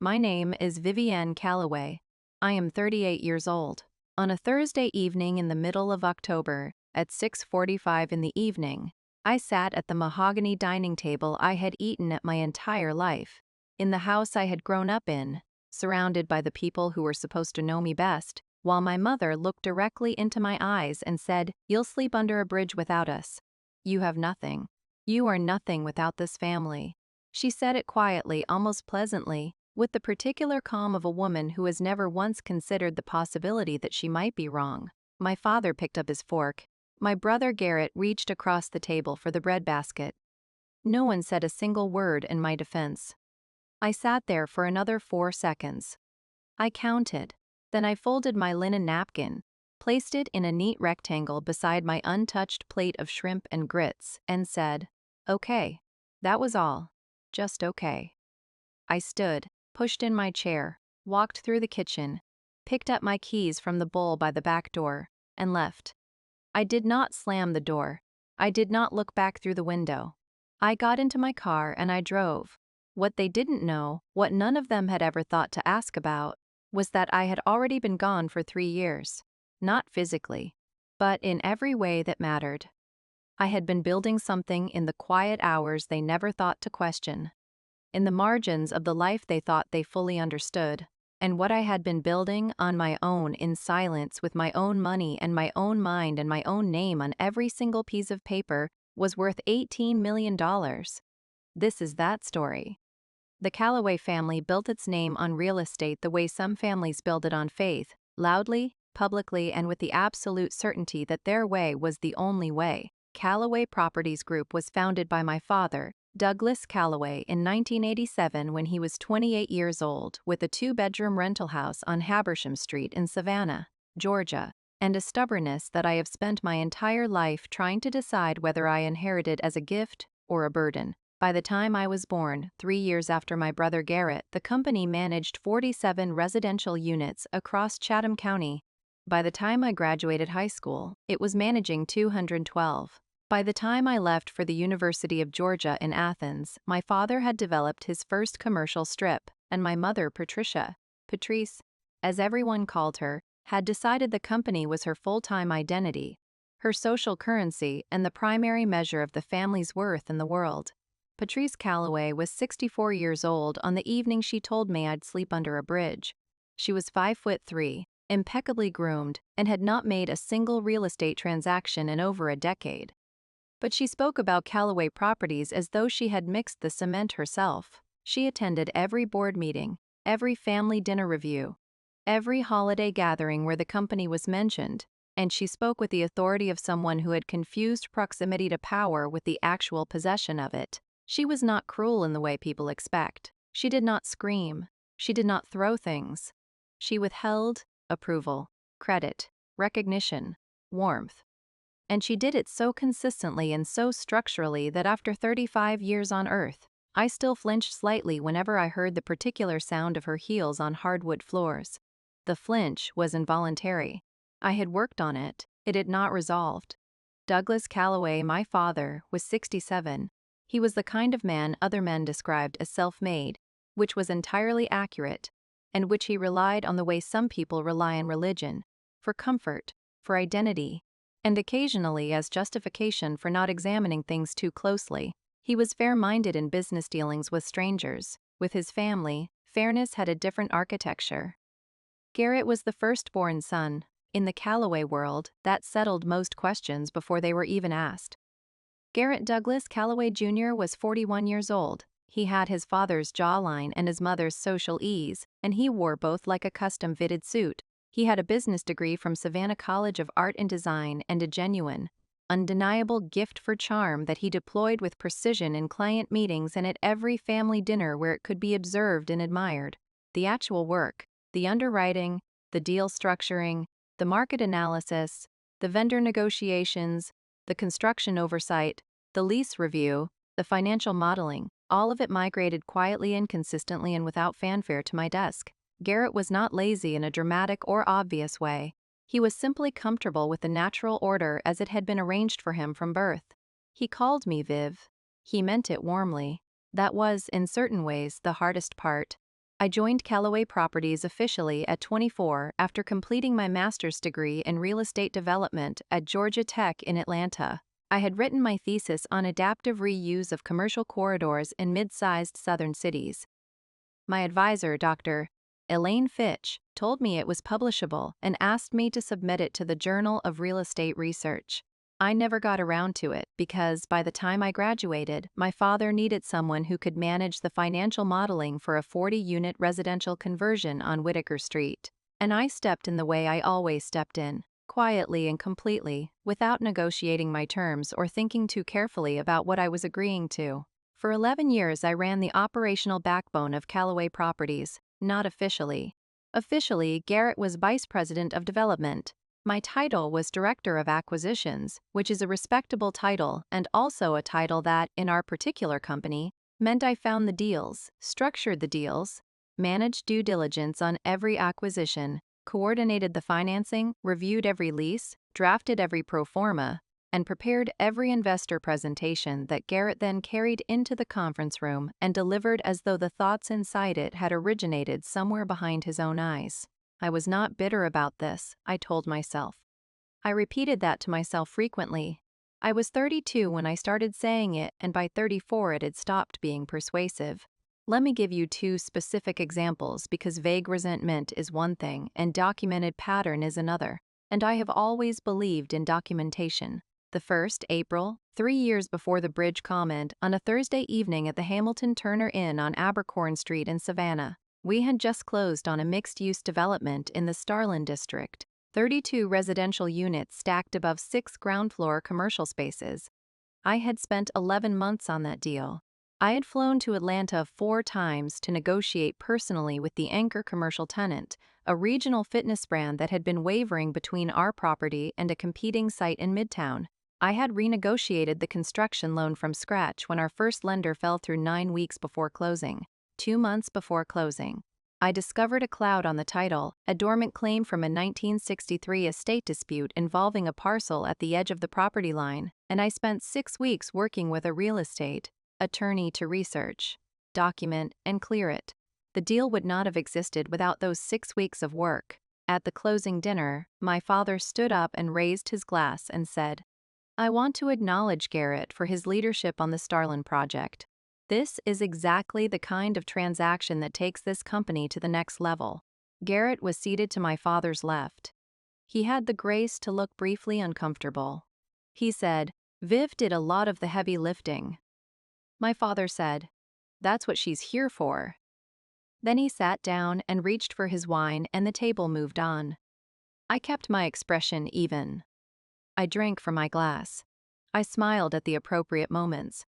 My name is Vivienne Calloway. I am 38 years old. On a Thursday evening in the middle of October, at 6:45 in the evening, I sat at the mahogany dining table I had eaten at my entire life, in the house I had grown up in, surrounded by the people who were supposed to know me best, while my mother looked directly into my eyes and said, "You'll sleep under a bridge without us. You have nothing. You are nothing without this family." She said it quietly, almost pleasantly, with the particular calm of a woman who has never once considered the possibility that she might be wrong. My father picked up his fork. My brother Garrett reached across the table for the breadbasket. No one said a single word in my defense. I sat there for another 4 seconds. I counted. Then I folded my linen napkin, placed it in a neat rectangle beside my untouched plate of shrimp and grits, and said, "Okay." That was all. Just okay. I stood, pushed in my chair, walked through the kitchen, picked up my keys from the bowl by the back door, and left. I did not slam the door. I did not look back through the window. I got into my car and I drove. What they didn't know, what none of them had ever thought to ask about, was that I had already been gone for 3 years. Not physically, but in every way that mattered. I had been building something in the quiet hours they never thought to question, in the margins of the life they thought they fully understood, and what I had been building on my own in silence with my own money and my own mind and my own name on every single piece of paper was worth $18 million. This is that story. The Calloway family built its name on real estate the way some families build it on faith, loudly, publicly, and with the absolute certainty that their way was the only way. Calloway Properties Group was founded by my father, Douglas Calloway, in 1987 when he was 28 years old, with a 2-bedroom rental house on Habersham Street in Savannah, Georgia, and a stubbornness that I have spent my entire life trying to decide whether I inherited as a gift or a burden. By the time I was born, 3 years after my brother Garrett, the company managed 47 residential units across Chatham County. By the time I graduated high school, it was managing 212. By the time I left for the University of Georgia in Athens, my father had developed his first commercial strip, and my mother, Patrice, as everyone called her, had decided the company was her full-time identity, her social currency, and the primary measure of the family's worth in the world. Patrice Calloway was 64 years old on the evening she told me I'd sleep under a bridge. She was 5'3", impeccably groomed, and had not made a single real estate transaction in over a decade. But she spoke about Calloway Properties as though she had mixed the cement herself. She attended every board meeting, every family dinner review, every holiday gathering where the company was mentioned, and she spoke with the authority of someone who had confused proximity to power with the actual possession of it. She was not cruel in the way people expect. She did not scream. She did not throw things. She withheld approval, credit, recognition, warmth. And she did it so consistently and so structurally that after 35 years on Earth, I still flinched slightly whenever I heard the particular sound of her heels on hardwood floors. The flinch was involuntary. I had worked on it. It had not resolved. Douglas Calloway, my father, was 67. He was the kind of man other men described as self-made, which was entirely accurate, and which he relied on the way some people rely on religion, for comfort, for identity, and occasionally as justification for not examining things too closely. He was fair-minded in business dealings with strangers. With his family, fairness had a different architecture. Garrett was the firstborn son. In the Calloway world, that settled most questions before they were even asked. Garrett Douglas Calloway Jr. was 41 years old. He had his father's jawline and his mother's social ease, and he wore both like a custom-fitted suit. He had a business degree from Savannah College of Art and Design and a genuine, undeniable gift for charm that he deployed with precision in client meetings and at every family dinner where it could be observed and admired. The actual work, the underwriting, the deal structuring, the market analysis, the vendor negotiations, the construction oversight, the lease review, the financial modeling, all of it migrated quietly and consistently and without fanfare to my desk. Garrett was not lazy in a dramatic or obvious way. He was simply comfortable with the natural order as it had been arranged for him from birth. He called me Viv. He meant it warmly. That was, in certain ways, the hardest part. I joined Callaway Properties officially at 24 after completing my master's degree in real estate development at Georgia Tech in Atlanta. I had written my thesis on adaptive reuse of commercial corridors in mid-sized southern cities. My advisor, Dr. Elaine Fitch, told me it was publishable and asked me to submit it to the Journal of Real Estate Research. I never got around to it because by the time I graduated, my father needed someone who could manage the financial modeling for a 40-unit residential conversion on Whitaker Street. And I stepped in the way I always stepped in, quietly and completely, without negotiating my terms or thinking too carefully about what I was agreeing to. For 11 years I ran the operational backbone of Callaway Properties, not officially. Officially, Garrett was Vice President of Development. My title was Director of Acquisitions, which is a respectable title and also a title that, in our particular company, meant I found the deals, structured the deals, managed due diligence on every acquisition, coordinated the financing, reviewed every lease, drafted every pro forma, and prepared every investor presentation that Garrett then carried into the conference room and delivered as though the thoughts inside it had originated somewhere behind his own eyes. I was not bitter about this, I told myself. I repeated that to myself frequently. I was 32 when I started saying it, and by 34 it had stopped being persuasive. Let me give you two specific examples because vague resentment is one thing and documented pattern is another, and I have always believed in documentation. The first, April, 3 years before the bridge comment, on a Thursday evening at the Hamilton Turner Inn on Abercorn Street in Savannah. We had just closed on a mixed-use development in the Starland district, 32 residential units stacked above 6 ground-floor commercial spaces. I had spent 11 months on that deal. I had flown to Atlanta 4 times to negotiate personally with the anchor commercial tenant, a regional fitness brand that had been wavering between our property and a competing site in Midtown. I had renegotiated the construction loan from scratch when our first lender fell through 9 weeks before closing. 2 months before closing, I discovered a cloud on the title, a dormant claim from a 1963 estate dispute involving a parcel at the edge of the property line, and I spent 6 weeks working with a real estate attorney to research, document, and clear it. The deal would not have existed without those 6 weeks of work. At the closing dinner, my father stood up and raised his glass and said, "I want to acknowledge Garrett for his leadership on the Starland project. This is exactly the kind of transaction that takes this company to the next level." Garrett was seated to my father's left. He had the grace to look briefly uncomfortable. He said, "Viv did a lot of the heavy lifting." My father said, "That's what she's here for." Then he sat down and reached for his wine and the table moved on. I kept my expression even. I drank from my glass. I smiled at the appropriate moments.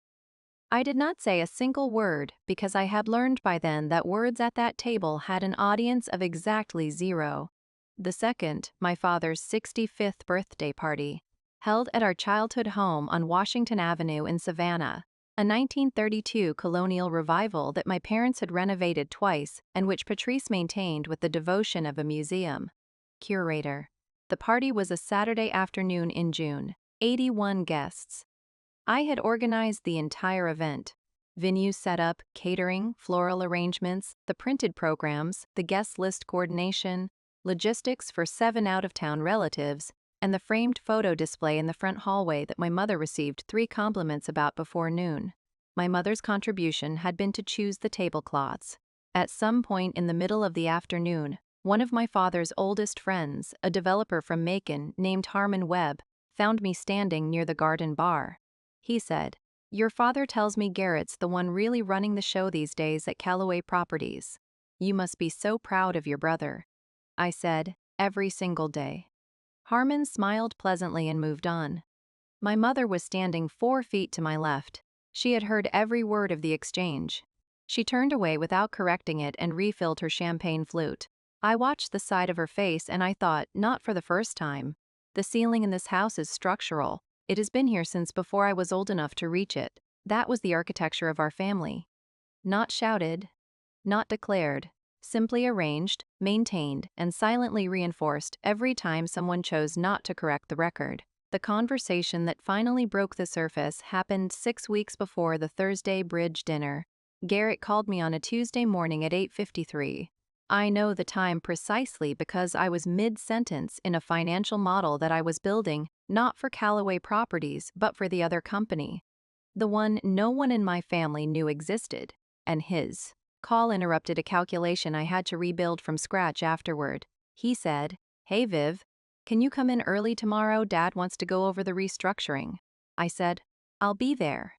I did not say a single word because I had learned by then that words at that table had an audience of exactly 0. The second, my father's 65th birthday party, held at our childhood home on Washington Avenue in Savannah, a 1932 colonial revival that my parents had renovated twice and which Patrice maintained with the devotion of a museum curator. The party was a Saturday afternoon in June, 81 guests. I had organized the entire event. Venue setup, catering, floral arrangements, the printed programs, the guest list coordination, logistics for 7 out-of-town relatives, and the framed photo display in the front hallway that my mother received 3 compliments about before noon. My mother's contribution had been to choose the tablecloths. At some point in the middle of the afternoon, one of my father's oldest friends, a developer from Macon named Harmon Webb, found me standing near the garden bar. He said, "Your father tells me Garrett's the one really running the show these days at Callaway Properties. You must be so proud of your brother." I said, "Every single day." Harmon smiled pleasantly and moved on. My mother was standing 4 feet to my left. She had heard every word of the exchange. She turned away without correcting it and refilled her champagne flute. I watched the side of her face and I thought, not for the first time, the ceiling in this house is structural. It has been here since before I was old enough to reach it. That was the architecture of our family. Not shouted, not declared, simply arranged, maintained, and silently reinforced every time someone chose not to correct the record. The conversation that finally broke the surface happened 6 weeks before the Thursday bridge dinner. Garrett called me on a Tuesday morning at 8:53. I know the time precisely because I was mid-sentence in a financial model that I was building, not for Callaway Properties but for the other company. The one no one in my family knew existed, and his call interrupted a calculation I had to rebuild from scratch afterward. He said, "Hey Viv, can you come in early tomorrow? Dad wants to go over the restructuring." I said, "I'll be there."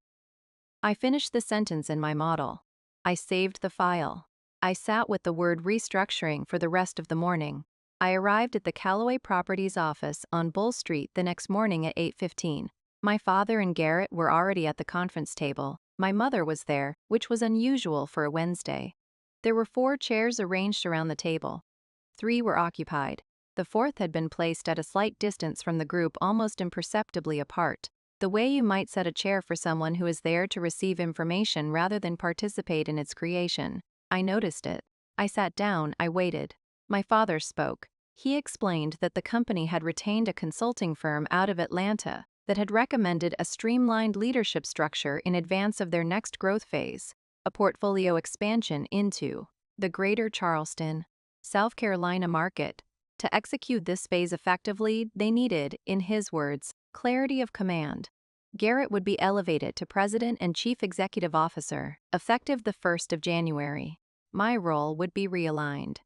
I finished the sentence in my model. I saved the file. I sat with the word restructuring for the rest of the morning. I arrived at the Callaway Properties office on Bull Street the next morning at 8:15. My father and Garrett were already at the conference table. My mother was there, which was unusual for a Wednesday. There were 4 chairs arranged around the table. 3 were occupied. The 4th had been placed at a slight distance from the group, almost imperceptibly apart. The way you might set a chair for someone who is there to receive information rather than participate in its creation. I noticed it. I sat down, I waited. My father spoke. He explained that the company had retained a consulting firm out of Atlanta that had recommended a streamlined leadership structure in advance of their next growth phase, a portfolio expansion into the greater Charleston, South Carolina market. To execute this phase effectively, they needed, in his words, clarity of command. Garrett would be elevated to President and Chief Executive Officer, effective the 1st of January. My role would be realigned.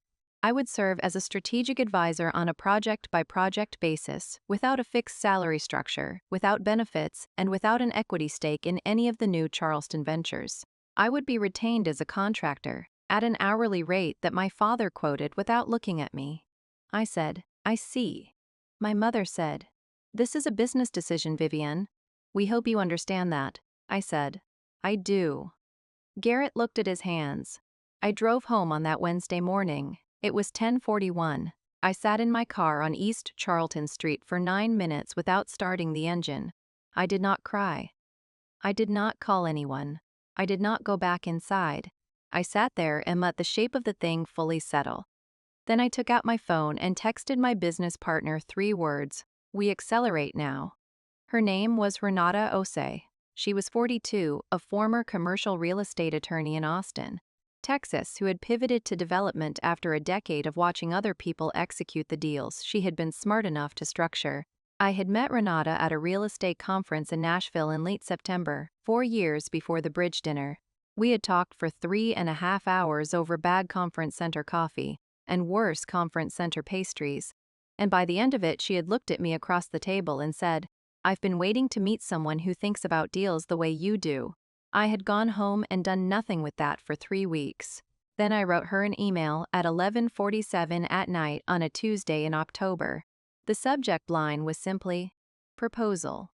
I would serve as a strategic advisor on a project-by-project basis, without a fixed salary structure, without benefits, and without an equity stake in any of the new Charleston ventures. I would be retained as a contractor, at an hourly rate that my father quoted without looking at me. I said, "I see." My mother said, "This is a business decision, Vivienne. We hope you understand that." I said, "I do." Garrett looked at his hands. I drove home on that Wednesday morning. It was 10:41. I sat in my car on East Charlton Street for 9 minutes without starting the engine. I did not cry. I did not call anyone. I did not go back inside. I sat there and let the shape of the thing fully settle. Then I took out my phone and texted my business partner 3 words: "We accelerate now." Her name was Renata Osei. She was 42, a former commercial real estate attorney in Austin, Texas, who had pivoted to development after a decade of watching other people execute the deals she had been smart enough to structure. I had met Renata at a real estate conference in Nashville in late September, 4 years before the bridge dinner. We had talked for 3.5 hours over bad conference center coffee and worse conference center pastries. And by the end of it, she had looked at me across the table and said, "I've been waiting to meet someone who thinks about deals the way you do." I had gone home and done nothing with that for 3 weeks. Then I wrote her an email at 11:47 at night on a Tuesday in October. The subject line was simply, "Proposal."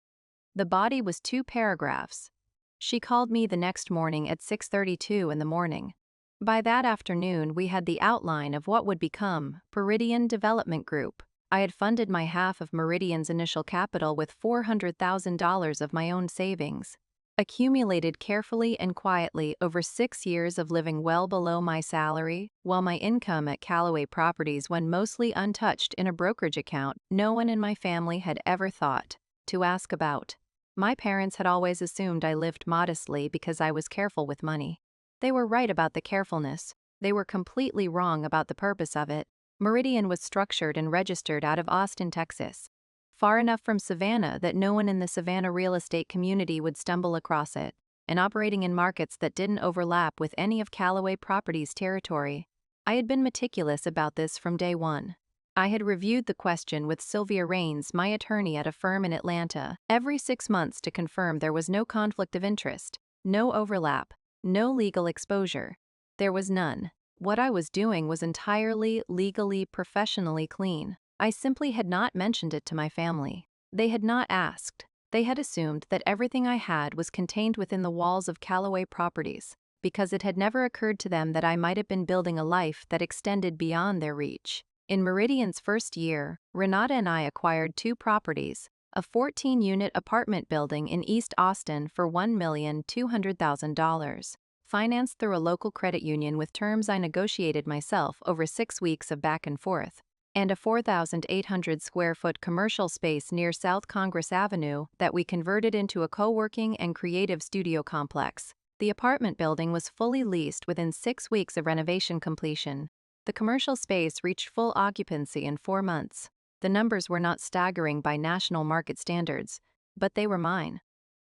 The body was 2 paragraphs. She called me the next morning at 6:32 in the morning. By that afternoon, we had the outline of what would become Meridian Development Group. I had funded my half of Meridian's initial capital with $400,000 of my own savings, accumulated carefully and quietly over 6 years of living well below my salary, while my income at Callaway Properties went mostly untouched in a brokerage account no one in my family had ever thought to ask about. My parents had always assumed I lived modestly because I was careful with money. They were right about the carefulness. They were completely wrong about the purpose of it. Meridian was structured and registered out of Austin, Texas, far enough from Savannah that no one in the Savannah real estate community would stumble across it, and operating in markets that didn't overlap with any of Callaway Properties' territory. I had been meticulous about this from day one. I had reviewed the question with Sylvia Raines, my attorney at a firm in Atlanta, every 6 months to confirm there was no conflict of interest, no overlap, no legal exposure. There was none. What I was doing was entirely, legally, professionally clean. I simply had not mentioned it to my family. They had not asked. They had assumed that everything I had was contained within the walls of Callaway Properties, because it had never occurred to them that I might have been building a life that extended beyond their reach. In Meridian's first year, Renata and I acquired 2 properties, a 14-unit apartment building in East Austin for $1,200,000, financed through a local credit union with terms I negotiated myself over 6 weeks of back and forth, and a 4,800 square foot commercial space near South Congress Avenue that we converted into a co-working and creative studio complex. The apartment building was fully leased within 6 weeks of renovation completion. The commercial space reached full occupancy in 4 months. The numbers were not staggering by national market standards, but they were mine.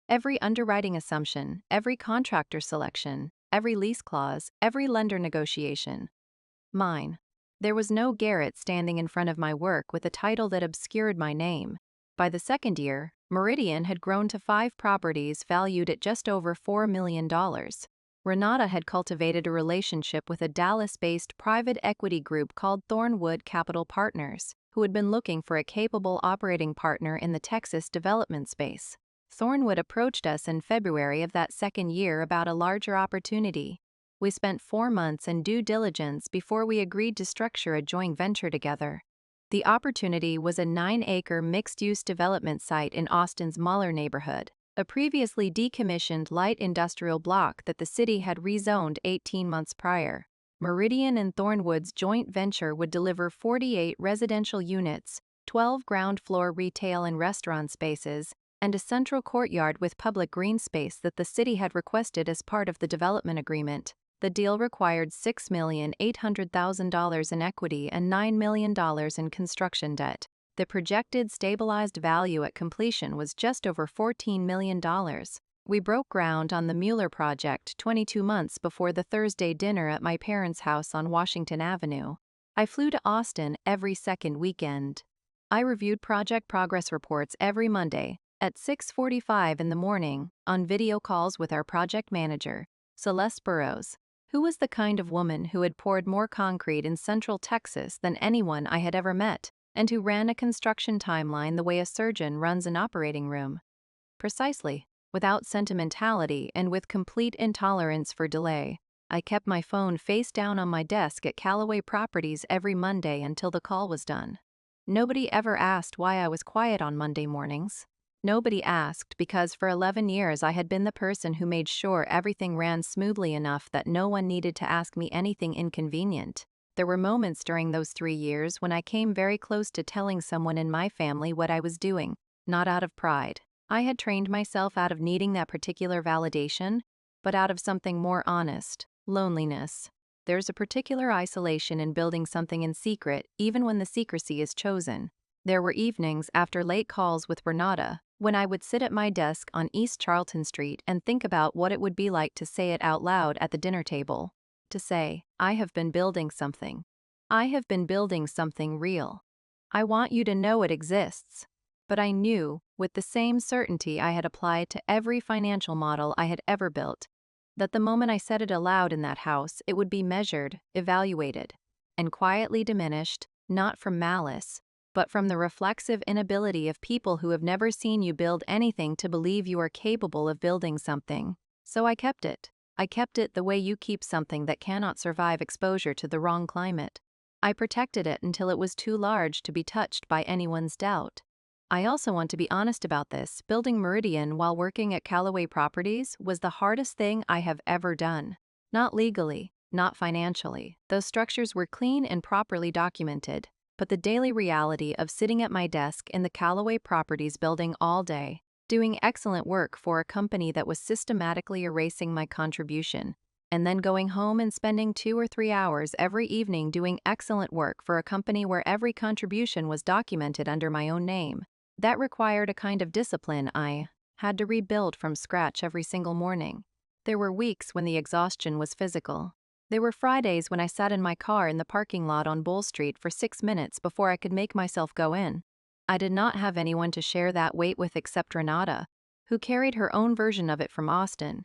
Every underwriting assumption, every contractor selection, every lease clause, every lender negotiation. Mine. There was no Garrett standing in front of my work with a title that obscured my name. By the second year, Meridian had grown to 5 properties valued at just over $4 million. Renata had cultivated a relationship with a Dallas-based private equity group called Thornwood Capital Partners, who had been looking for a capable operating partner in the Texas development space. Thornwood approached us in February of that second year about a larger opportunity. We spent 4 months in due diligence before we agreed to structure a joint venture together. The opportunity was a 9-acre mixed-use development site in Austin's Muller neighborhood, a previously decommissioned light industrial block that the city had rezoned 18 months prior. Meridian and Thornwood's joint venture would deliver 48 residential units, 12 ground-floor retail and restaurant spaces, and a central courtyard with public green space that the city had requested as part of the development agreement. The deal required $6,800,000 in equity and $9 million in construction debt. The projected stabilized value at completion was just over $14 million. We broke ground on the Mueller project 22 months before the Thursday dinner at my parents' house on Washington Avenue. I flew to Austin every second weekend. I reviewed project progress reports every Monday at 6:45 in the morning on video calls with our project manager, Celeste Burrows, who was the kind of woman who had poured more concrete in Central Texas than anyone I had ever met, and who ran a construction timeline the way a surgeon runs an operating room. Precisely, without sentimentality and with complete intolerance for delay, I kept my phone face down on my desk at Callaway Properties every Monday until the call was done. Nobody ever asked why I was quiet on Monday mornings. Nobody asked because for 11 years I had been the person who made sure everything ran smoothly enough that no one needed to ask me anything inconvenient. There were moments during those 3 years when I came very close to telling someone in my family what I was doing, not out of pride. I had trained myself out of needing that particular validation, but out of something more honest, loneliness. There's a particular isolation in building something in secret, even when the secrecy is chosen. There were evenings after late calls with Renata, when I would sit at my desk on East Charleston Street and think about what it would be like to say it out loud at the dinner table. To say, I have been building something. I have been building something real. I want you to know it exists. But I knew, with the same certainty I had applied to every financial model I had ever built, that the moment I said it aloud in that house, it would be measured, evaluated, and quietly diminished, not from malice, but from the reflexive inability of people who have never seen you build anything to believe you are capable of building something. So I kept it. I kept it the way you keep something that cannot survive exposure to the wrong climate. I protected it until it was too large to be touched by anyone's doubt. I also want to be honest about this. Building Meridian while working at Callaway Properties was the hardest thing I have ever done. Not legally, not financially. Those structures were clean and properly documented. But the daily reality of sitting at my desk in the Callaway Properties building all day, doing excellent work for a company that was systematically erasing my contribution, and then going home and spending 2 or 3 hours every evening doing excellent work for a company where every contribution was documented under my own name, that required a kind of discipline I had to rebuild from scratch every single morning. There were weeks when the exhaustion was physical. There were Fridays when I sat in my car in the parking lot on Bull Street for 6 minutes before I could make myself go in. I did not have anyone to share that weight with except Renata, who carried her own version of it from Austin,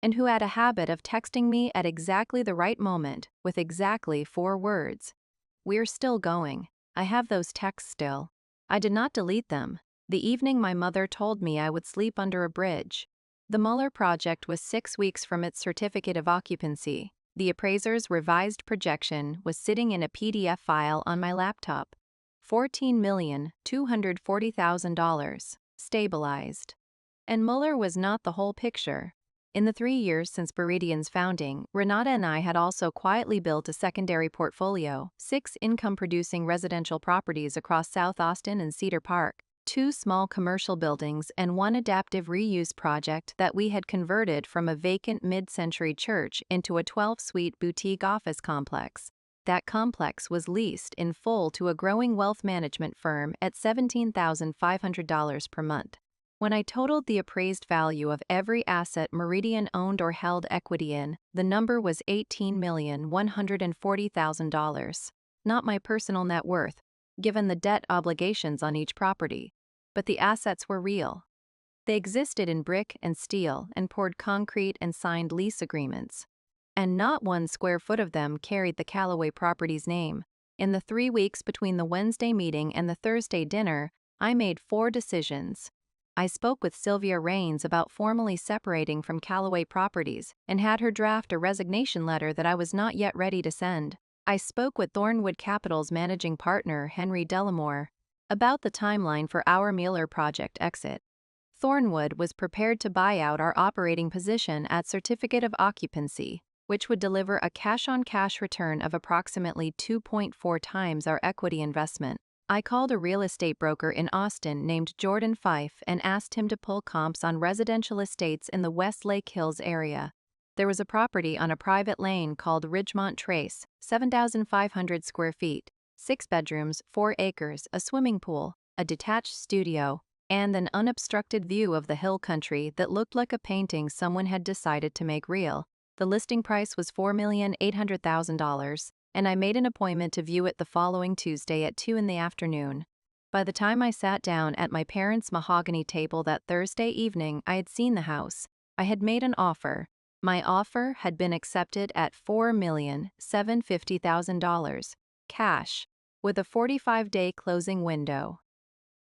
and who had a habit of texting me at exactly the right moment with exactly 4 words. We're still going. I have those texts still. I did not delete them. The evening my mother told me I would sleep under a bridge. The Mueller project was 6 weeks from its certificate of occupancy. The appraiser's revised projection was sitting in a PDF file on my laptop. $14,240,000, stabilized. And Mueller was not the whole picture. In the 3 years since Meridian's founding, Renata and I had also quietly built a secondary portfolio, 6 income-producing residential properties across South Austin and Cedar Park, 2 small commercial buildings, and 1 adaptive reuse project that we had converted from a vacant mid-century church into a 12-suite boutique office complex. That complex was leased in full to a growing wealth management firm at $17,500 per month. When I totaled the appraised value of every asset Meridian owned or held equity in, the number was $18,140,000. Not my personal net worth, given the debt obligations on each property, but the assets were real. They existed in brick and steel and poured concrete and signed lease agreements. And not 1 square foot of them carried the Callaway property's name. In the 3 weeks between the Wednesday meeting and the Thursday dinner, I made 4 decisions. I spoke with Sylvia Raines about formally separating from Callaway Properties and had her draft a resignation letter that I was not yet ready to send. I spoke with Thornwood Capital's managing partner, Henry Delamore, about the timeline for our Mueller project exit. Thornwood was prepared to buy out our operating position at certificate of occupancy, which would deliver a cash-on-cash return of approximately 2.4 times our equity investment. I called a real estate broker in Austin named Jordan Fife and asked him to pull comps on residential estates in the West Lake Hills area. There was a property on a private lane called Ridgemont Trace, 7,500 square feet, 6 bedrooms, 4 acres, a swimming pool, a detached studio, and an unobstructed view of the hill country that looked like a painting someone had decided to make real. The listing price was $4,800,000, and I made an appointment to view it the following Tuesday at 2 in the afternoon. By the time I sat down at my parents' mahogany table that Thursday evening, I had seen the house. I had made an offer. My offer had been accepted at $4,750,000, cash, with a 45-day closing window.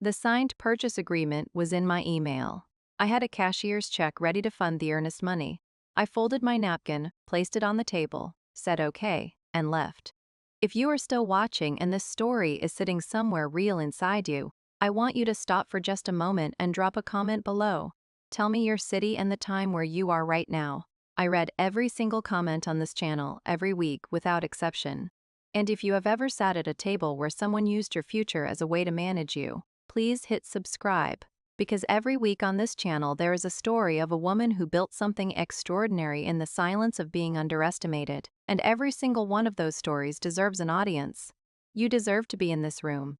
The signed purchase agreement was in my email. I had a cashier's check ready to fund the earnest money. I folded my napkin, placed it on the table, said okay, and left. If you are still watching and this story is sitting somewhere real inside you, I want you to stop for just a moment and drop a comment below. Tell me your city and the time where you are right now. I read every single comment on this channel every week without exception. And if you have ever sat at a table where someone used your future as a way to manage you, please hit subscribe. Because every week on this channel there is a story of a woman who built something extraordinary in the silence of being underestimated, and every single one of those stories deserves an audience. You deserve to be in this room.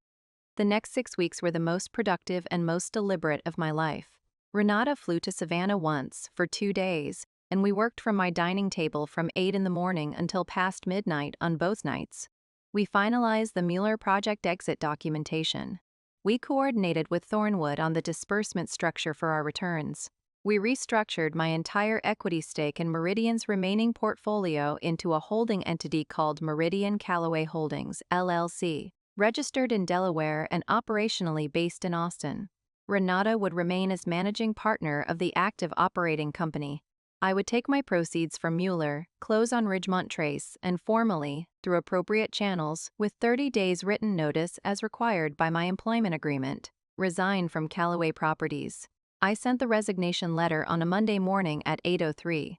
The next 6 weeks were the most productive and most deliberate of my life. Renata flew to Savannah once for 2 days, and we worked from my dining table from 8 in the morning until past midnight on both nights. We finalized the Mueller project exit documentation. We coordinated with Thornwood on the disbursement structure for our returns. We restructured my entire equity stake in Meridian's remaining portfolio into a holding entity called Meridian Callaway Holdings, LLC, registered in Delaware and operationally based in Austin. Renata would remain as managing partner of the active operating company. I would take my proceeds from Mueller, close on Ridgemont Trace, and formally, through appropriate channels, with 30 days written notice as required by my employment agreement, resign from Callaway Properties. I sent the resignation letter on a Monday morning at 8:03.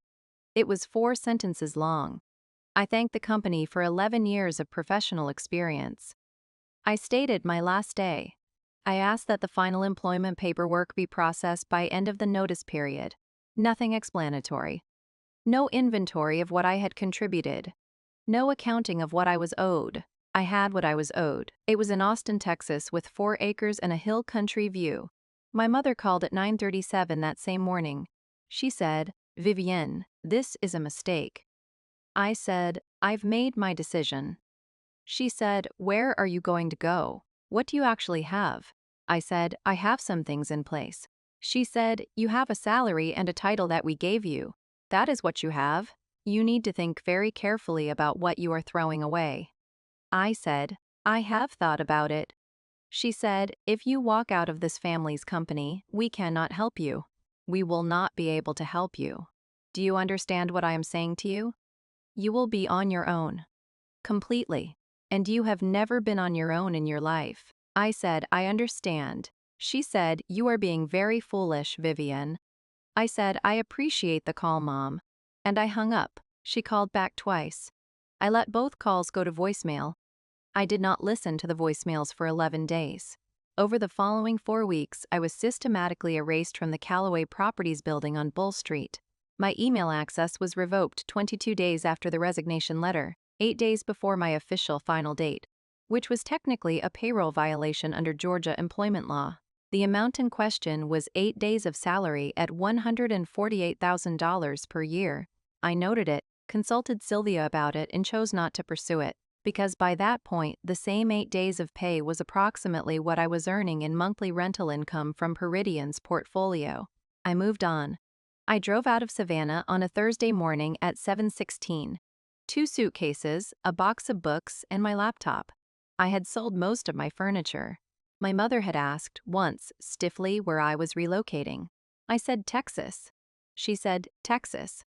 It was 4 sentences long. I thanked the company for 11 years of professional experience. I stated my last day. I asked that the final employment paperwork be processed by end of the notice period. Nothing explanatory. No inventory of what I had contributed. No accounting of what I was owed. I had what I was owed. It was in Austin, Texas, with 4 acres and a hill country view. My mother called at 9:37 that same morning. She said, "Vivienne, this is a mistake." I said, "I've made my decision." She said, "Where are you going to go? What do you actually have?" I said, "I have some things in place." She said, "You have a salary and a title that we gave you. That is what you have. You need to think very carefully about what you are throwing away." I said, "I have thought about it." She said, "If you walk out of this family's company, we cannot help you. We will not be able to help you. Do you understand what I am saying to you? You will be on your own. Completely. And you have never been on your own in your life." I said, "I understand." She said, "You are being very foolish, Vivienne." I said, "I appreciate the call, Mom." And I hung up. She called back twice. I let both calls go to voicemail. I did not listen to the voicemails for 11 days. Over the following 4 weeks, I was systematically erased from the Callaway Properties building on Bull Street. My email access was revoked 22 days after the resignation letter, 8 days before my official final date, which was technically a payroll violation under Georgia employment law. The amount in question was 8 days of salary at $148,000 per year. I noted it, consulted Sylvia about it, and chose not to pursue it, because by that point, the same 8 days of pay was approximately what I was earning in monthly rental income from Peridian's portfolio. I moved on. I drove out of Savannah on a Thursday morning at 7:16. 2 suitcases, a box of books, and my laptop. I had sold most of my furniture. My mother had asked, once, stiffly, where I was relocating. I said Texas. She said, Texas.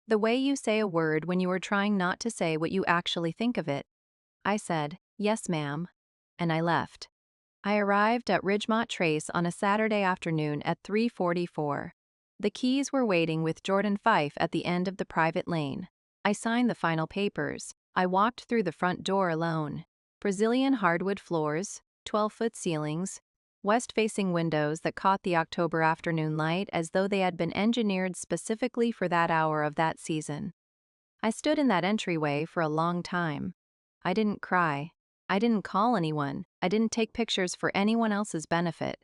The way you say a word when you are trying not to say what you actually think of it. I said, yes, ma'am. And I left. I arrived at Ridgemont Trace on a Saturday afternoon at 3:44. The keys were waiting with Jordan Fife at the end of the private lane. I signed the final papers. I walked through the front door alone. Brazilian hardwood floors, 12-foot ceilings, west-facing windows that caught the October afternoon light as though they had been engineered specifically for that hour of that season. I stood in that entryway for a long time. I didn't cry. I didn't call anyone. I didn't take pictures for anyone else's benefit.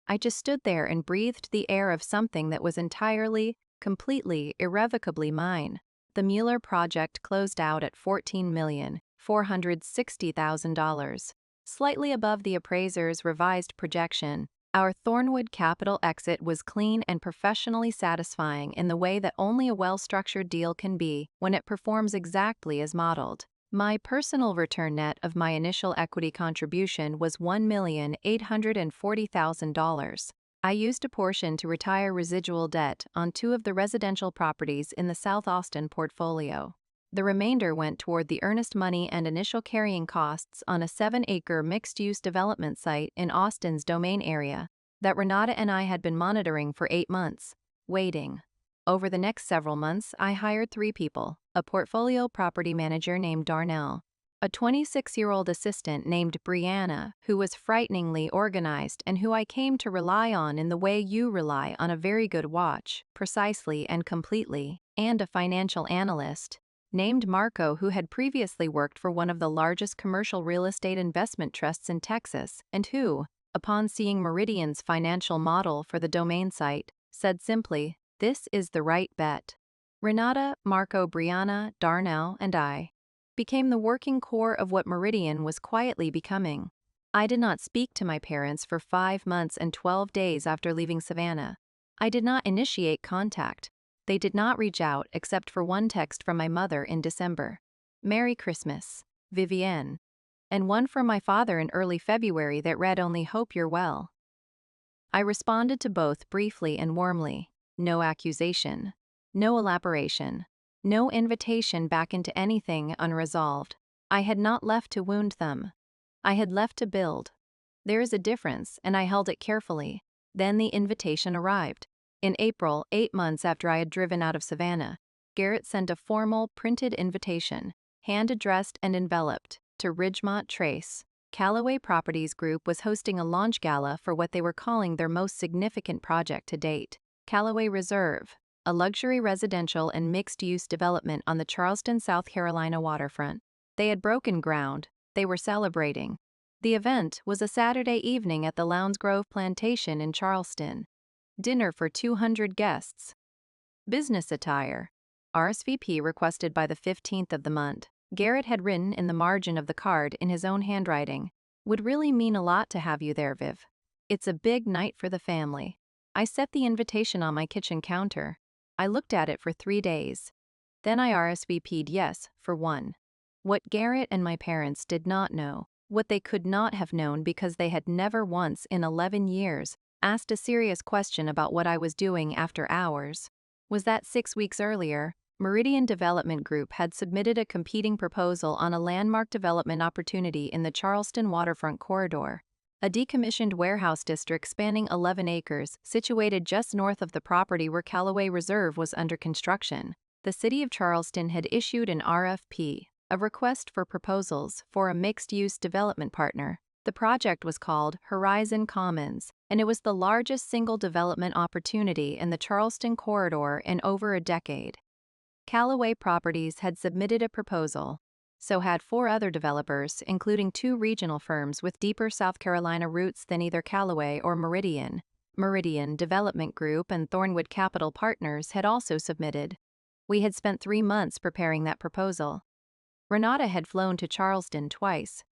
I just stood there and breathed the air of something that was entirely, completely, irrevocably mine. The Mueller project closed out at $14,460,000. Slightly above the appraiser's revised projection, our Thornwood Capital exit was clean and professionally satisfying in the way that only a well-structured deal can be when it performs exactly as modeled. My personal return net of my initial equity contribution was $1,840,000. I used a portion to retire residual debt on 2 of the residential properties in the South Austin portfolio. The remainder went toward the earnest money and initial carrying costs on a 7-acre mixed-use development site in Austin's Domain area that Renata and I had been monitoring for 8 months, waiting. Over the next several months, I hired 3 people, a portfolio property manager named Darnell, a 26-year-old assistant named Brianna, who was frighteningly organized and who I came to rely on in the way you rely on a very good watch, precisely and completely, and a financial analyst named Marco, who had previously worked for one of the largest commercial real estate investment trusts in Texas and who, upon seeing Meridian's financial model for the Domain site, said simply, "This is the right bet." Renata, Marco, Brianna, Darnell, and I became the working core of what Meridian was quietly becoming. I did not speak to my parents for 5 months and 12 days after leaving Savannah. I did not initiate contact. They did not reach out except for one text from my mother in December. "Merry Christmas, Vivienne," and one from my father in early February that read only "Hope you're well." I responded to both briefly and warmly. No accusation. No elaboration. No invitation back into anything unresolved. I had not left to wound them. I had left to build. There is a difference, and I held it carefully. Then the invitation arrived. In April, 8 months after I had driven out of Savannah, Garrett sent a formal, printed invitation, hand-addressed and enveloped, to Ridgemont Trace. Callaway Properties Group was hosting a launch gala for what they were calling their most significant project to date, Callaway Reserve, a luxury residential and mixed-use development on the Charleston, South Carolina waterfront. They had broken ground. They were celebrating. The event was a Saturday evening at the Lowndes Grove Plantation in Charleston. Dinner for 200 guests. Business attire. RSVP requested by the 15th of the month. Garrett had written in the margin of the card in his own handwriting, "Would really mean a lot to have you there, Viv. It's a big night for the family." I set the invitation on my kitchen counter. I looked at it for 3 days. Then I RSVP'd yes for one. What Garrett and my parents did not know, what they could not have known because they had never once in 11 years asked a serious question about what I was doing after hours, was that 6 weeks earlier, Meridian Development Group had submitted a competing proposal on a landmark development opportunity in the Charleston waterfront corridor, a decommissioned warehouse district spanning 11 acres, situated just north of the property where Callaway Reserve was under construction. The city of Charleston had issued an RFP, a request for proposals, for a mixed-use development partner. The The project was called Horizon Commons, and it was the largest single development opportunity in the Charleston corridor in over a decade. Callaway Properties had submitted a proposal. So had 4 other developers, including 2 regional firms with deeper South Carolina roots than either Callaway or Meridian. Meridian Development Group and Thornwood Capital Partners had also submitted. We had spent 3 months preparing that proposal. Renata had flown to Charleston twice.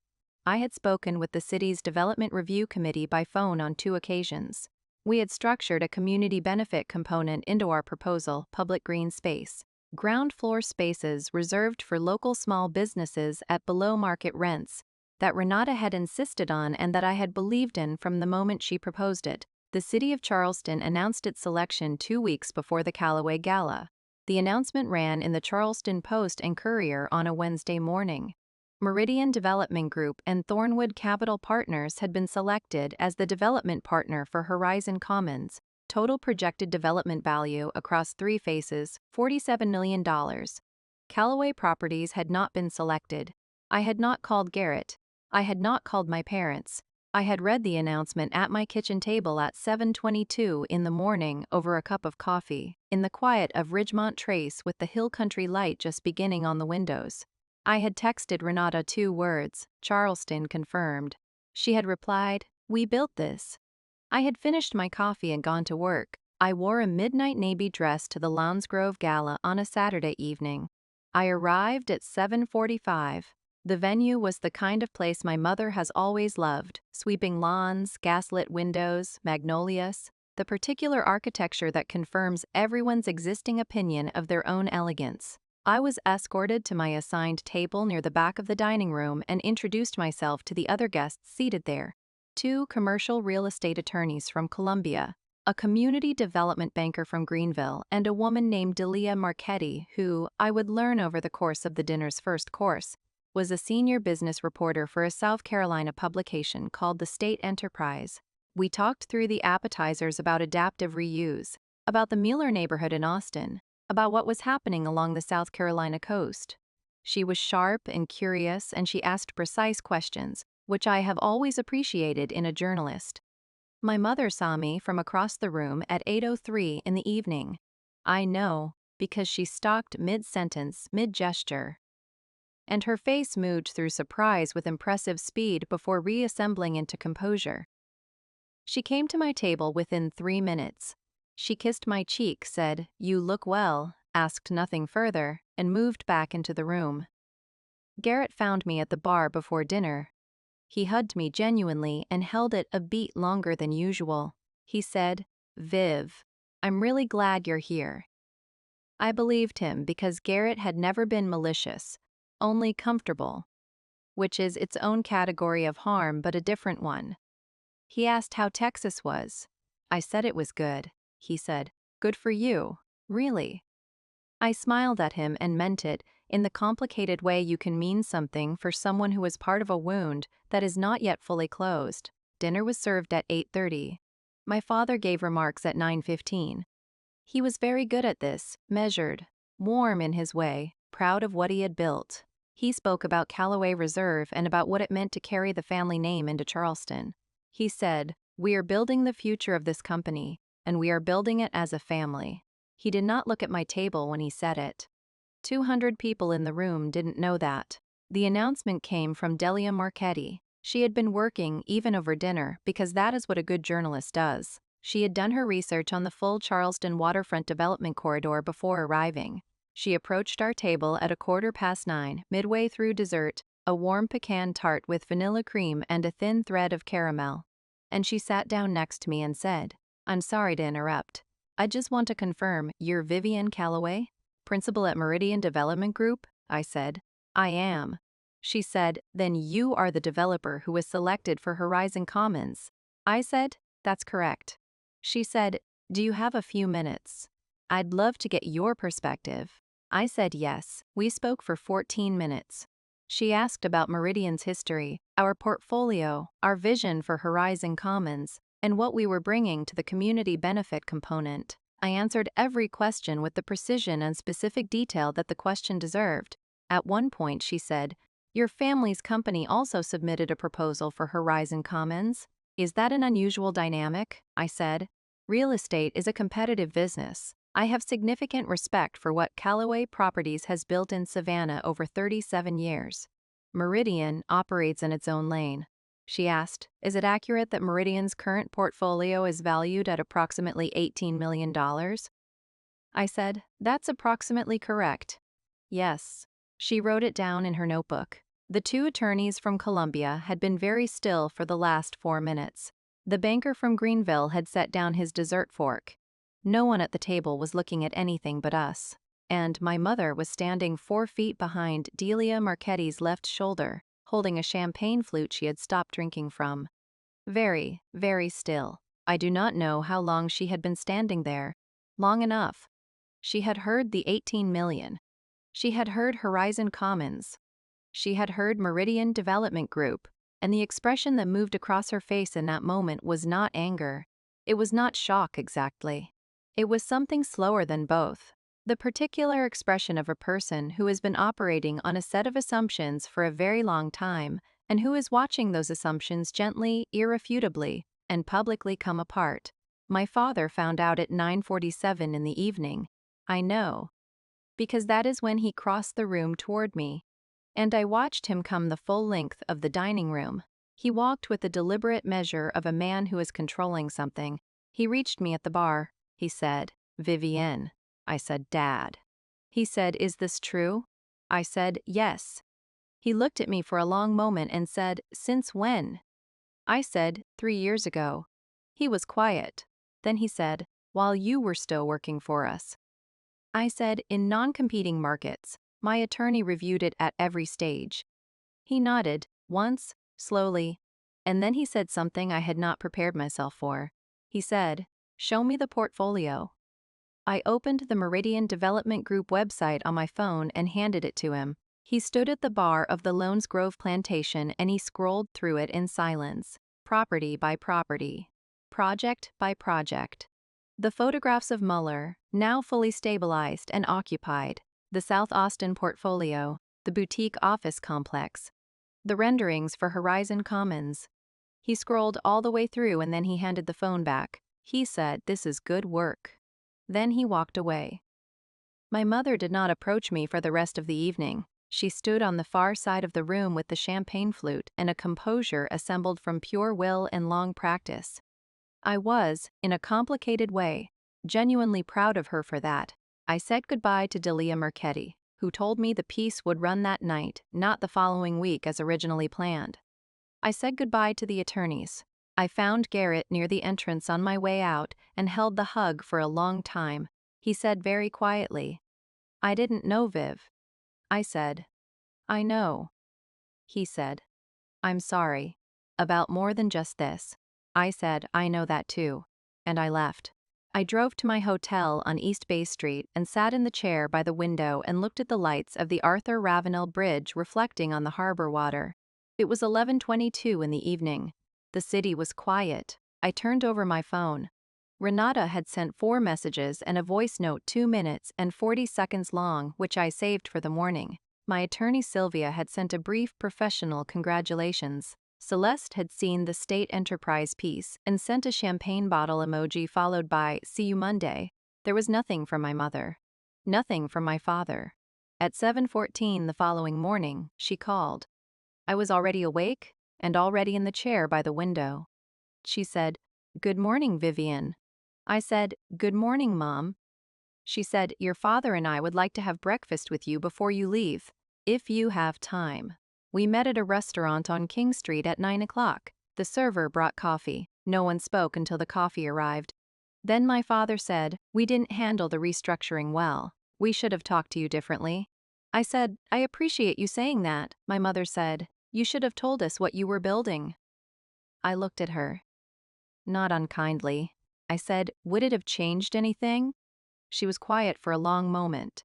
I had spoken with the city's Development Review Committee by phone on 2 occasions. We had structured a community benefit component into our proposal, public green space. Ground floor spaces reserved for local small businesses at below-market rents, that Renata had insisted on and that I had believed in from the moment she proposed it. The city of Charleston announced its selection 2 weeks before the Callaway Gala. The announcement ran in the Charleston Post and Courier on a Wednesday morning. Meridian Development Group and Thornwood Capital Partners had been selected as the development partner for Horizon Commons. Total projected development value across 3 phases, $47 million. Callaway Properties had not been selected. I had not called Garrett. I had not called my parents. I had read the announcement at my kitchen table at 7:22 in the morning over a cup of coffee, in the quiet of Ridgemont Trace with the hill country light just beginning on the windows. I had texted Renata 2 words, Charleston confirmed. She had replied, "We built this." I had finished my coffee and gone to work. I wore a midnight navy dress to the Lounsgrove Gala on a Saturday evening. I arrived at 7:45. The venue was the kind of place my mother has always loved, sweeping lawns, gaslit windows, magnolias, the particular architecture that confirms everyone's existing opinion of their own elegance. I was escorted to my assigned table near the back of the dining room and introduced myself to the other guests seated there. 2 commercial real estate attorneys from Columbia, a community development banker from Greenville, and a woman named Delia Marchetti who, I would learn over the course of the dinner's first course, was a senior business reporter for a South Carolina publication called The State Enterprise. We talked through the appetizers about adaptive reuse, about the Mueller neighborhood in Austin, about what was happening along the South Carolina coast. She was sharp and curious, and she asked precise questions, which I have always appreciated in a journalist. My mother saw me from across the room at 8:03 in the evening. I know, because she stopped mid-sentence, mid-gesture. And her face moved through surprise with impressive speed before reassembling into composure. She came to my table within 3 minutes. She kissed my cheek, said, "You look well," asked nothing further, and moved back into the room. Garrett found me at the bar before dinner. He hugged me genuinely and held it a beat longer than usual. He said, "Viv, I'm really glad you're here." I believed him because Garrett had never been malicious, only comfortable, which is its own category of harm but a different one. He asked how Texas was. I said it was good. He said, "Good for you, really?" I smiled at him and meant it, in the complicated way you can mean something for someone who is part of a wound that is not yet fully closed. Dinner was served at 8:30. My father gave remarks at 9:15. He was very good at this, measured, warm in his way, proud of what he had built. He spoke about Callaway Reserve and about what it meant to carry the family name into Charleston. He said, "We are building the future of this company, and we are building it as a family." He did not look at my table when he said it. 200 people in the room didn't know that. The announcement came from Delia Marchetti. She had been working even over dinner because that is what a good journalist does. She had done her research on the full Charleston waterfront development corridor before arriving. She approached our table at 9:15, midway through dessert, a warm pecan tart with vanilla cream and a thin thread of caramel. And she sat down next to me and said, "I'm sorry to interrupt. I just want to confirm, you're Vivienne Callaway, principal at Meridian Development Group?" I said, "I am." She said, "Then you are the developer who was selected for Horizon Commons." I said, "That's correct." She said, "Do you have a few minutes? I'd love to get your perspective." I said yes. We spoke for 14 minutes. She asked about Meridian's history, our portfolio, our vision for Horizon Commons, and what we were bringing to the community benefit component. I answered every question with the precision and specific detail that the question deserved. At one point she said, Your family's company also submitted a proposal for Horizon Commons. Is that an unusual dynamic? I said. Real estate is a competitive business. I have significant respect for what Callaway Properties has built in Savannah over 37 years. Meridian operates in its own lane. She asked, is it accurate that Meridian's current portfolio is valued at approximately $18 million? I said, that's approximately correct. Yes. She wrote it down in her notebook. The two attorneys from Columbia had been very still for the last 4 minutes. The banker from Greenville had set down his dessert fork. No one at the table was looking at anything but us. And my mother was standing 4 feet behind Delia Marchetti's left shoulder, holding a champagne flute she had stopped drinking from. Very, very still. I do not know how long she had been standing there. Long enough. She had heard the 18 million. She had heard Horizon Commons. She had heard Meridian Development Group, and the expression that moved across her face in that moment was not anger. It was not shock exactly. It was something slower than both. The particular expression of a person who has been operating on a set of assumptions for a very long time, and who is watching those assumptions gently, irrefutably, and publicly come apart. My father found out at 9:47 in the evening. I know. Because that is when he crossed the room toward me. And I watched him come the full length of the dining room. He walked with the deliberate measure of a man who is controlling something. He reached me at the bar. He said, Vivienne. I said, Dad. He said, is this true? I said, yes. He looked at me for a long moment and said, since when? I said, 3 years ago. He was quiet. Then he said, while you were still working for us. I said, in non-competing markets. My attorney reviewed it at every stage. He nodded, once, slowly, and then he said something I had not prepared myself for. He said, show me the portfolio. I opened the Meridian Development Group website on my phone and handed it to him. He stood at the bar of the Lones Grove plantation and he scrolled through it in silence, property by property, project by project. The photographs of Muller, now fully stabilized and occupied, the South Austin portfolio, the boutique office complex, the renderings for Horizon Commons. He scrolled all the way through and then he handed the phone back. He said, this is good work. Then he walked away. My mother did not approach me for the rest of the evening. She stood on the far side of the room with the champagne flute and a composure assembled from pure will and long practice. I was, in a complicated way, genuinely proud of her for that. I said goodbye to Delia Marchetti, who told me the piece would run that night, not the following week as originally planned. I said goodbye to the attorneys. I found Garrett near the entrance on my way out and held the hug for a long time. He said very quietly, I didn't know Viv. I said, I know. He said, I'm sorry. About more than just this. I said, I know that too. And I left. I drove to my hotel on East Bay Street and sat in the chair by the window and looked at the lights of the Arthur Ravenel Bridge reflecting on the harbor water. It was 11:22 in the evening. The city was quiet. I turned over my phone. Renata had sent 4 messages and a voice note 2 minutes and 40 seconds long, which I saved for the morning. My attorney Sylvia had sent a brief professional congratulations. Celeste had seen the State Enterprise piece and sent a champagne bottle emoji followed by, see you Monday. There was nothing from my mother. Nothing from my father. At 7:14 the following morning, she called. I was already awake and already in the chair by the window. She said, Good morning, Vivienne. I said, Good morning, Mom. She said, Your father and I would like to have breakfast with you before you leave, if you have time. We met at a restaurant on King Street at 9 o'clock. The server brought coffee. No one spoke until the coffee arrived. Then my father said, We didn't handle the restructuring well. We should have talked to you differently. I said, I appreciate you saying that. My mother said, You should have told us what you were building. I looked at her. Not unkindly. I said, Would it have changed anything? She was quiet for a long moment.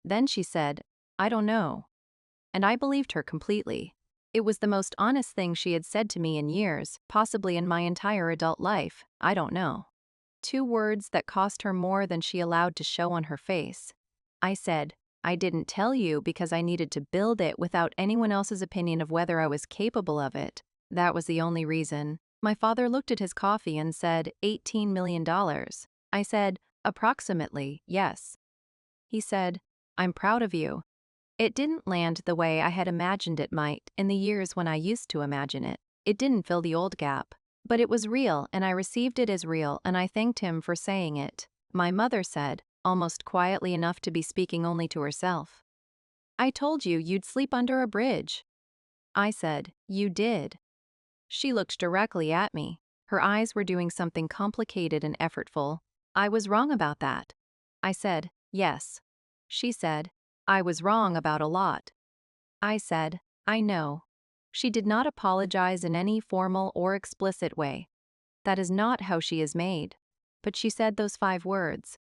Then she said, I don't know. And I believed her completely. It was the most honest thing she had said to me in years, possibly in my entire adult life, I don't know. 2 words that cost her more than she allowed to show on her face. I said, I didn't tell you because I needed to build it without anyone else's opinion of whether I was capable of it. That was the only reason. My father looked at his coffee and said, $18 million. I said, approximately, yes. He said, I'm proud of you. It didn't land the way I had imagined it might in the years when I used to imagine it. It didn't fill the old gap. But it was real and I received it as real and I thanked him for saying it. My mother said, almost quietly enough to be speaking only to herself. I told you you'd sleep under a bridge. I said, you did. She looked directly at me. Her eyes were doing something complicated and effortful. I was wrong about that. I said, yes. She said, I was wrong about a lot. I said, I know. She did not apologize in any formal or explicit way. That is not how she is made. But she said those 5 words.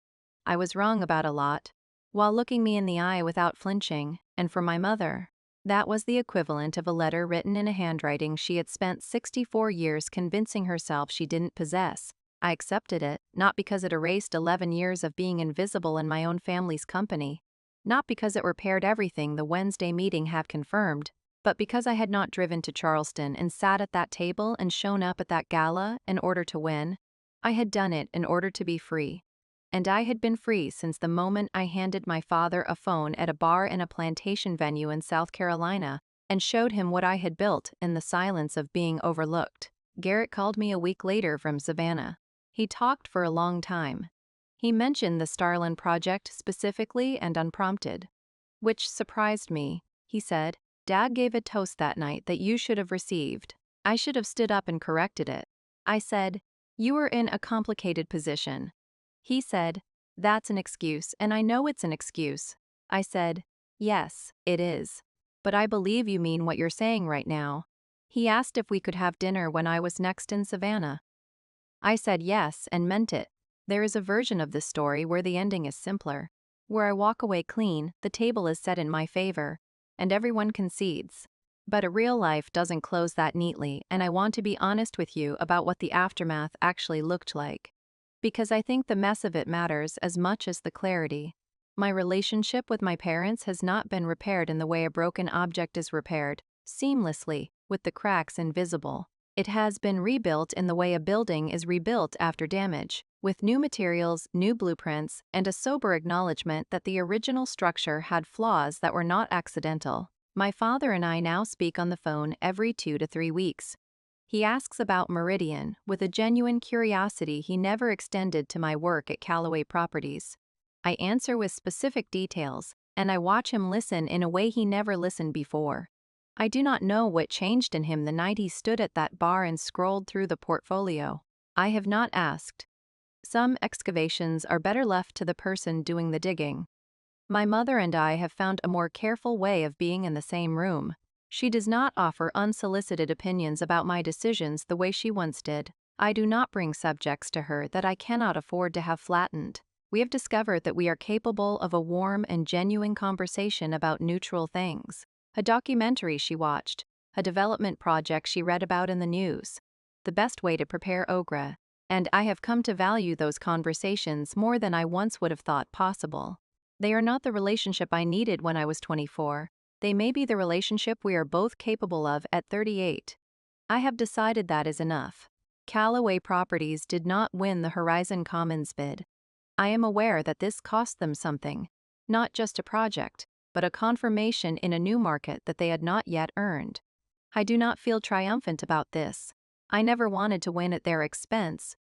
I was wrong about a lot, while looking me in the eye without flinching, and for my mother, that was the equivalent of a letter written in a handwriting she had spent 64 years convincing herself she didn't possess. I accepted it, not because it erased 11 years of being invisible in my own family's company, not because it repaired everything the Wednesday meeting had confirmed, but because I had not driven to Charleston and sat at that table and shown up at that gala in order to win. I had done it in order to be free. And I had been free since the moment I handed my father a phone at a bar in a plantation venue in South Carolina and showed him what I had built in the silence of being overlooked. Garrett called me a week later from Savannah. He talked for a long time. He mentioned the Starland project specifically and unprompted. Which surprised me. He said, Dad gave a toast that night that you should have received. I should have stood up and corrected it. I said, you were in a complicated position. He said, that's an excuse and I know it's an excuse. I said, yes, it is. But I believe you mean what you're saying right now. He asked if we could have dinner when I was next in Savannah. I said yes and meant it. There is a version of this story where the ending is simpler. Where I walk away clean, the table is set in my favor, and everyone concedes. But a real life doesn't close that neatly, and I want to be honest with you about what the aftermath actually looked like. Because I think the mess of it matters as much as the clarity. My relationship with my parents has not been repaired in the way a broken object is repaired, seamlessly, with the cracks invisible. It has been rebuilt in the way a building is rebuilt after damage, with new materials, new blueprints, and a sober acknowledgement that the original structure had flaws that were not accidental. My father and I now speak on the phone every 2 to 3 weeks. He asks about Meridian with a genuine curiosity he never extended to my work at Callaway Properties. I answer with specific details, and I watch him listen in a way he never listened before. I do not know what changed in him the night he stood at that bar and scrolled through the portfolio. I have not asked. Some excavations are better left to the person doing the digging. My mother and I have found a more careful way of being in the same room. She does not offer unsolicited opinions about my decisions the way she once did. I do not bring subjects to her that I cannot afford to have flattened. We have discovered that we are capable of a warm and genuine conversation about neutral things. A documentary she watched, a development project she read about in the news. The best way to prepare okra, and I have come to value those conversations more than I once would have thought possible. They are not the relationship I needed when I was 24. They may be the relationship we are both capable of at 38. I have decided that is enough. Callaway Properties did not win the Horizon Commons bid. I am aware that this cost them something, not just a project, but a confirmation in a new market that they had not yet earned. I do not feel triumphant about this. I never wanted to win at their expense.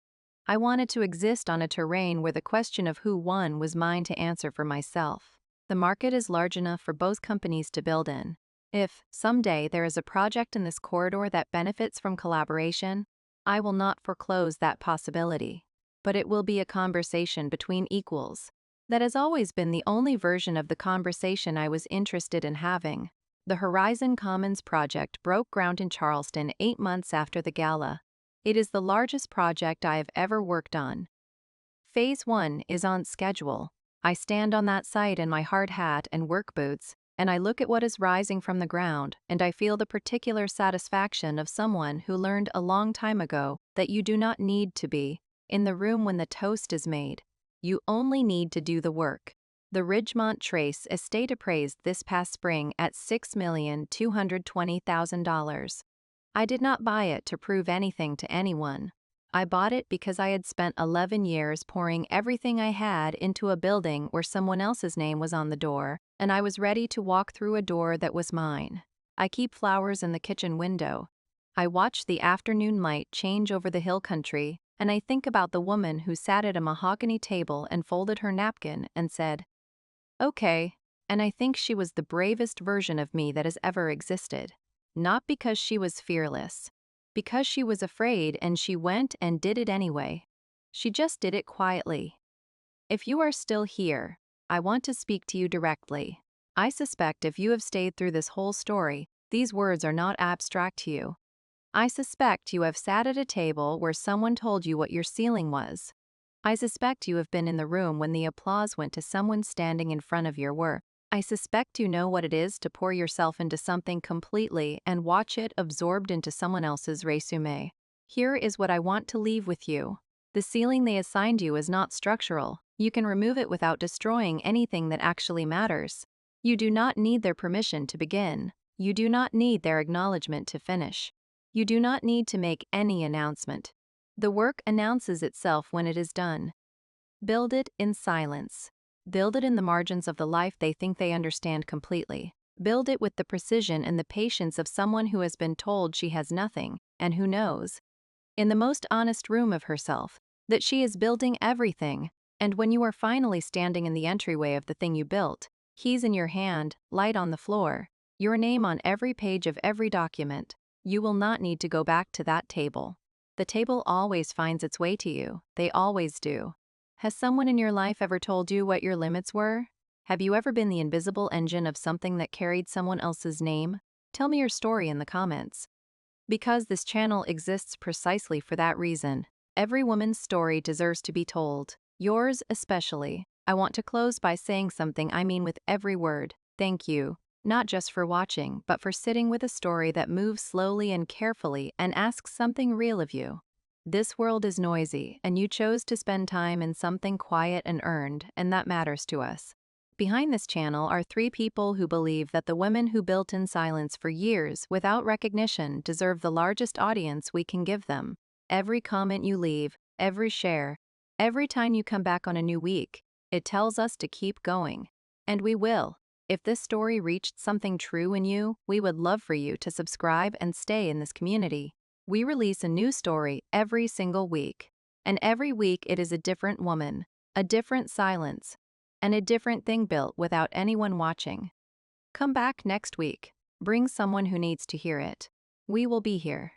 I wanted to exist on a terrain where the question of who won was mine to answer for myself. The market is large enough for both companies to build in. If, someday, there is a project in this corridor that benefits from collaboration, I will not foreclose that possibility. But it will be a conversation between equals. That has always been the only version of the conversation I was interested in having. The Horizon Commons project broke ground in Charleston 8 months after the gala. It is the largest project I have ever worked on. Phase 1 is on schedule. I stand on that site in my hard hat and work boots, and I look at what is rising from the ground, and I feel the particular satisfaction of someone who learned a long time ago that you do not need to be in the room when the toast is made. You only need to do the work. The Ridgemont Trace estate appraised this past spring at $6,220,000. I did not buy it to prove anything to anyone. I bought it because I had spent 11 years pouring everything I had into a building where someone else's name was on the door, and I was ready to walk through a door that was mine. I keep flowers in the kitchen window. I watch the afternoon light change over the hill country, and I think about the woman who sat at a mahogany table and folded her napkin and said, "Okay," and I think she was the bravest version of me that has ever existed. Not because she was fearless. Because she was afraid and she went and did it anyway. She just did it quietly. If you are still here, I want to speak to you directly. I suspect if you have stayed through this whole story, these words are not abstract to you. I suspect you have sat at a table where someone told you what your ceiling was. I suspect you have been in the room when the applause went to someone standing in front of your work. I suspect you know what it is to pour yourself into something completely and watch it absorbed into someone else's resume. Here is what I want to leave with you. The ceiling they assigned you is not structural. You can remove it without destroying anything that actually matters. You do not need their permission to begin. You do not need their acknowledgement to finish. You do not need to make any announcement. The work announces itself when it is done. Build it in silence. Build it in the margins of the life they think they understand completely. Build it with the precision and the patience of someone who has been told she has nothing, and who knows, in the most honest room of herself, that she is building everything. And when you are finally standing in the entryway of the thing you built, keys in your hand, light on the floor, your name on every page of every document, you will not need to go back to that table. The table always finds its way to you. They always do. Has someone in your life ever told you what your limits were? Have you ever been the invisible engine of something that carried someone else's name? Tell me your story in the comments. Because this channel exists precisely for that reason. Every woman's story deserves to be told. Yours especially. I want to close by saying something I mean with every word. Thank you. Not just for watching, but for sitting with a story that moves slowly and carefully and asks something real of you. This world is noisy, and you chose to spend time in something quiet and earned, and that matters to us. Behind this channel are 3 people who believe that the women who built in silence for years without recognition deserve the largest audience we can give them. Every comment you leave, every share, every time you come back on a new week, it tells us to keep going. And we will. If this story reached something true in you, we would love for you to subscribe and stay in this community. We release a new story every single week. And every week it is a different woman, a different silence, and a different thing built without anyone watching. Come back next week. Bring someone who needs to hear it. We will be here.